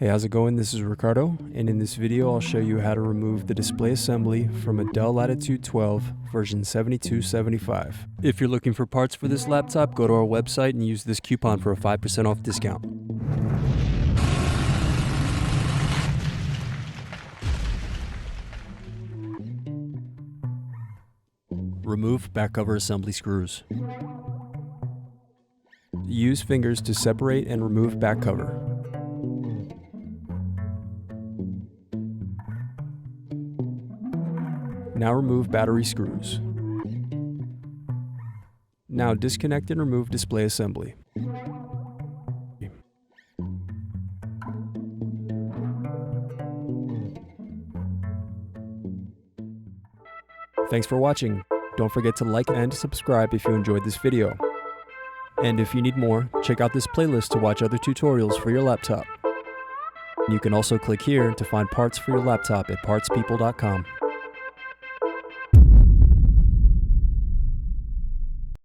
Hey, how's it going? This is Ricardo, and in this video I'll show you how to remove the display assembly from a Dell Latitude 12 version 7275. If you're looking for parts for this laptop, go to our website and use this coupon for a 5% off discount. Remove back cover assembly screws. Use fingers to separate and remove back cover. Now remove battery screws. Now disconnect and remove display assembly. Thanks for watching. Don't forget to like and subscribe if you enjoyed this video. And if you need more, check out this playlist to watch other tutorials for your laptop. You can also click here to find parts for your laptop at partspeople.com.